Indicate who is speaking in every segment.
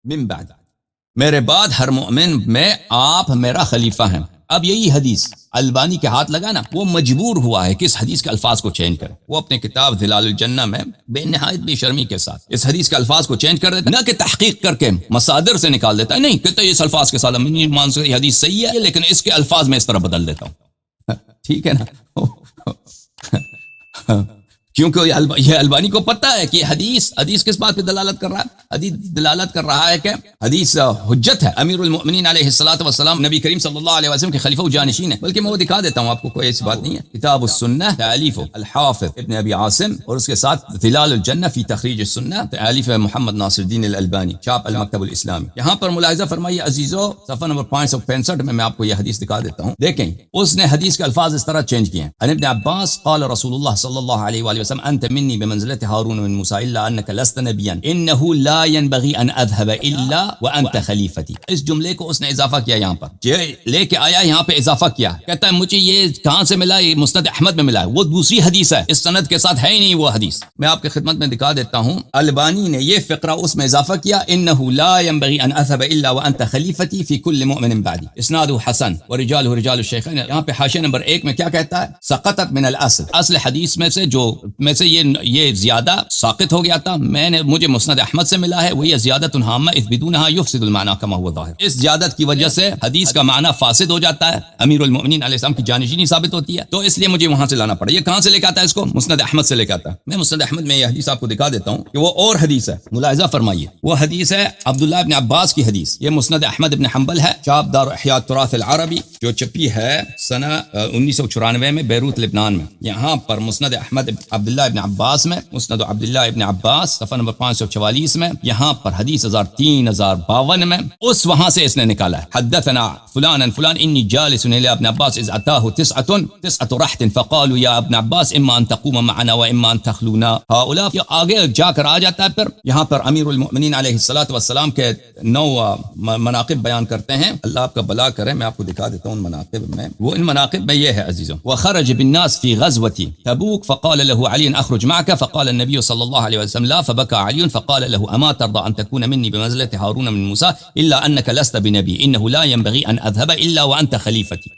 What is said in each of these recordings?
Speaker 1: من بعد، میرے بعد ہر مومن میں آپ میرا خلیفہ ہیں. اب یہی حدیث البانی کے ہاتھ لگا نا، وہ مجبور ہوا ہے کہ اس حدیث کے الفاظ کو چینج کرے. وہ اپنے کتاب ظلال الجنہ میں بے نہایت بے شرمی کے ساتھ اس حدیث کے الفاظ کو چینج کر دیتا، نہ کہ تحقیق کر کے مصادر سے نکال دیتا ہے، نہیں کہتا اس الفاظ کے ساتھ نہیں مان سکتے، یہ حدیث صحیح ہے لیکن اس کے الفاظ میں اس طرح بدل دیتا ہوں. ٹھیک ہے نا؟ کیونکہ یہ البانی کو پتہ ہے کہ حدیث کس بات پہ دلالت کر رہا ہے. حدیث دلالت کر رہا ہے کہ حدیث حجت ہے. امیر المؤمنین علیہ الصلوۃ والسلام نبی کریم صلی اللہ علیہ وسلم کے خلیفہ و جانشین ہیں. بلکہ میں وہ دکھا دیتا ہوں آپ کو، کوئی ایسی بات نہیں ہے. کتاب السنہ تالیف الحافظ ابن ابی عاصم، اور اس کے ساتھ ظلال الجنہ فی تخریج السنہ تالیف محمد ناصر الدین الالبانی، چھاپ المکتب الاسلامی. یہاں پر ملاحظہ فرمائیے عزیزو، صفحہ نمبر 565 میں آپ کو یہ حدیث دکھا دیتا ہوں. دیکھیں اس نے حدیث کے الفاظ اس طرح چینج کیے ہیں. عن ابن عباس قال رسول اللہ صلی اللہ علیہ وآلہ وسلم انت منی بمنزلة هارون من موسى الا انك لست نبيا انه لا ينبغي ان اذهب الا وانت خلیفتی. اس جملے کو اس نے اضافہ کیا یہاں پر، لے کے آیا یہاں پہ اضافہ کیا. کہتا ہے مجھے یہ کہاں سے ملا؟ یہ مسند احمد میں ملا ہے. وہ دوسری حدیث ہے، اس سند کے ساتھ ہے ہی نہیں وہ حدیث. میں آپ کی خدمت میں دکھا دیتا ہوں. البانی نے یہ فقرہ اس میں اضافہ کیا، انه لا ينبغي ان اذهب الا وانت خلیفتی فی کل مؤمن بعدی، اسناد حسن ورجاله رجال الشیخین. یہاں پہ حاشیہ نمبر 1 میں کیا کہتا ہے؟ سقطت من الاصل، اصل حدیث میں سے جو میں سے یہ زیادہ ساقط ہو گیا تھا، مجھے مسند احمد سے ملا ہے. وہی زیادت ہامہ اذ بدونها يفسد المعنى كما هو ظاہر. اس زیادت کی وجہ سے حدیث کا معنی فاسد ہو جاتا ہے، امیر المؤمنین علیہ السلام کی جانشینی ثابت ہوتی ہے. تو اس لیے مجھے وہاں سے لانا پڑا. یہ کہاں سے لے کے آتا ہے؟ اس کو مسند احمد سے لے کے آتا ہے. میں مسند احمد میں یہ حدیث آپ کو دکھا دیتا ہوں کہ وہ اور حدیث ہے. ملاحظہ فرمائیے، وہ حدیث ہے عبداللہ ابن عباس کی حدیث. یہ مسند احمد ابن حنبل ہے، چاپ دار احیاء التراث العربی، جو چھپی ہے سنہ 1994 میں بیروت لبنان میں. یہاں پر مسند احمد عبداللہ ابن عباس میں، مسند عبداللہ ابن عباس صفحہ نمبر 544 میں، یہاں پر حدیث 3052 میں اس وہاں سے اس نے نکالا ہے. حدثنا فلانا فلان انی جالس الى ابن عباس اذ اتاه تسعة رحت فقالوا یا ابن عباس اما ان تقوم معنا واما ان تخلونا هؤلاء. آگے جا کر آ جاتا ہے. پھر یہاں پر امیر المؤمنین علیہ الصلوۃ والسلام کے 9 مناقب بیان کرتے ہیں. اللہ آپ کا بھلا کرے. میں آپ کو دکھا دیتا ہوں ان مناقب میں. وہ ان مناقب میں یہ ہے عزیزوں، وخرج بالناس في غزوة تبوك فقال له علي اخرج معك فقال النبي صلى الله عليه وسلم لا فبكى علي فقال له اما ترضى ان تكون مني بمنزلة هارون من موسى الا انك لست بنبي انه لا ينبغي ان اذهب الا وانت خليفتي.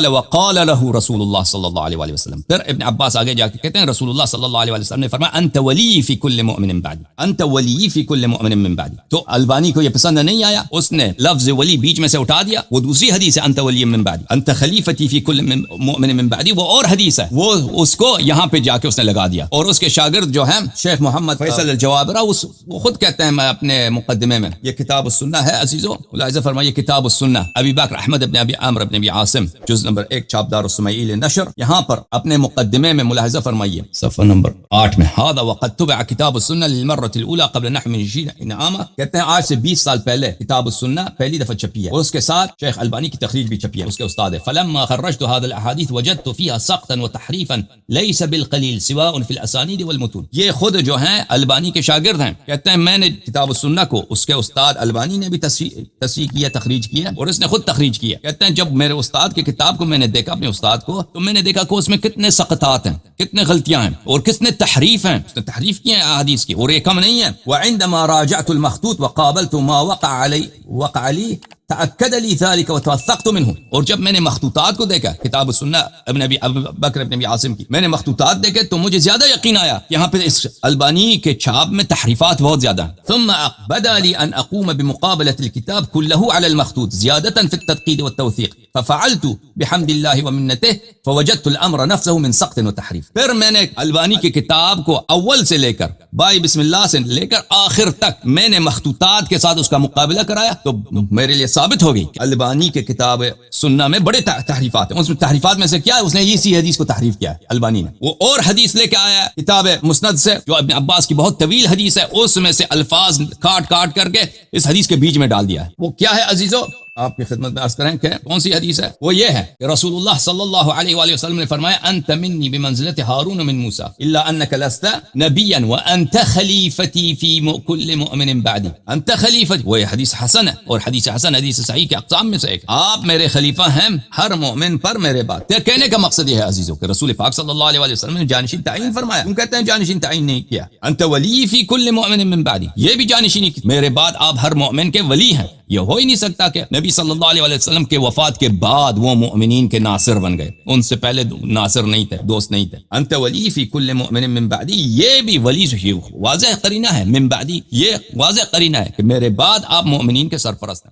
Speaker 1: وقال له رسول الله صلى الله عليه وآله وسلم. پھر ابن عباس آگے جا کے کہتے ہیں رسول اللہ صلی اللہ علیہ وآلہ وسلم نے فرمایا انت ولی فی کل مؤمن بعدی، انت ولی فی کل مؤمن من بعدی. تو البانی کو یہ پسند نہیں آیا، اس نے لفظ ولی بیچ میں سے اٹھا دیا. وہ دوسری حدیث ہے انت ولی من بعدی، انت خلیفتی فی کل مؤمن من بعدی، وہ اور حدیث ہے. وہ اس کو یہاں پہ جا کے اس نے لگا دیا. اور اس کے شاگرد جو ہیں شیخ محمد فیصل الجوابرہ، وہ خود کہتے ہیں، میں اپنے مقدمے میں، یہ کتاب السنہ ہے عزیزو. ملاحظہ فرمائیے کتاب السنہ ابی بکر احمد ابن ابی عامر ابن ابی عاصم، جز نمبر 1، چھاپ دار السمیعی نشر. یہاں پر اپنے مقدمے میں ملاحظہ فرمائیے صفحہ نمبر 8 میں، هذا وقد طبع کتاب السنہ للمرة الاولى قبل نحو من 20 عاما. کہتے ہیں آج سے 20 سال پہلے کتاب السنہ پہلی دفعہ چھپی ہے، اور اس کے ساتھ شیخ البانی کی تخریج بھی چھپی ہے، اس کے استاد ہے. فلما خرجت هذه الاحاديث وجدت فيها سقطا وتحريفا ليس بالقليل سواء في الاسانید والمتون. یہ خود جو ہیں البانی کے شاگرد ہیں، کہتے ہیں میں نے کتاب السنہ کو اس کے استاد البانی نے بھی تصحیح کیا، تخریج کیا، اور اس نے خود تخریج کیا. کہتے ہیں جب میرے استاد کی کتاب کو میں نے دیکھا، اپنے استاد کو، تو میں نے دیکھا کہ اس میں کتنے سقطات ہیں، کتنے غلطیاں ہیں، اور کتنے تحریف ہیں. اس نے تحریف کی ہیں احادیث کی، اور یہ کم نہیں ہے. وعندما راجعت المخطوط وقابلت ما وقع لي تأکد لی ذلك وتوثقت منه. اور جب میں نے مخطوطات کو دیکھا، کتاب السنہ ابن ابی بکر ابن ابی عاصم کی، میں نے مخطوطات دیکھے تو مجھے زیادہ یقین آیا یہاں پہ اس البانی کے چھاپ میں تحریفات بہت زیادہ ہیں. ثم بدا لي ان اقوم بمقابلة الكتاب كله على المخطوط زيادة في التدقيق والتوثيق ففعلت بحمد الله ومنته فوجدت الامر نفسه من سقط وتحریف. پھر میں نے البانی کی کتاب کو اول سے لے کر بائی بسم اللہ سے لے کر آخر تک میں نے مخطوطات کے ساتھ اس کا مقابلہ کرایا، تو میرے لیے ثابت ہو گئی کہ البانی کے کتاب سنہ میں بڑے تحریفات ہیں. اس میں تحریفات میں سے کیا ہے؟ اس نے اسی حدیث کو تحریف کیا ہے البانی نے. وہ اور حدیث لے کے آیا ہے کتاب مسند سے، جو ابن عباس کی بہت طویل حدیث ہے، اس میں سے الفاظ کاٹ کر کے اس حدیث کے بیچ میں ڈال دیا ہے. وہ کیا ہے عزیزو؟ آپ کی خدمت میں عرض کریں کہ کون سی حدیث ہے؟ وہ یہ ہے کہ رسول اللہ صلی اللہ علیہ وآلہ وسلم نے فرمایا انت منی بمنزلت ہارون من موسیٰ الا انک لست نبیا وانت خلیفتی فی کل مؤمن بعدی. انت خلیفتی، وہ حدیث حسن ہے، اور حدیث حسن حدیث صحیح کے اقسام میں سے ایک. آپ میرے خلیفہ ہیں ہر مومن پر میرے بعد. کہنے کا مقصد یہ ہے عزیزو کہ رسول پاک صلی اللہ علیہ وآلہ وسلم نے جانشین تعین فرمایا. تم کہتے ہیں جانشین تعین نہیں کیا. انت ولی فی کل مؤمن من بعدی، یہ بھی جانشینی کی، میرے بعد آپ ہر مومن کے ولی ہیں. یہ ہو ہی نہیں سکتا کہ نبی صلی اللہ علیہ وسلم کے وفات کے بعد وہ مؤمنین کے ناصر بن گئے، ان سے پہلے ناصر نہیں تھے، دوست نہیں تھے. انت ولی فی کل مؤمن من بعدی، یہ بھی ولی واضح قرینہ ہے. من بعدی یہ واضح قرینہ ہے کہ میرے بعد آپ مؤمنین کے سرپرست ہیں.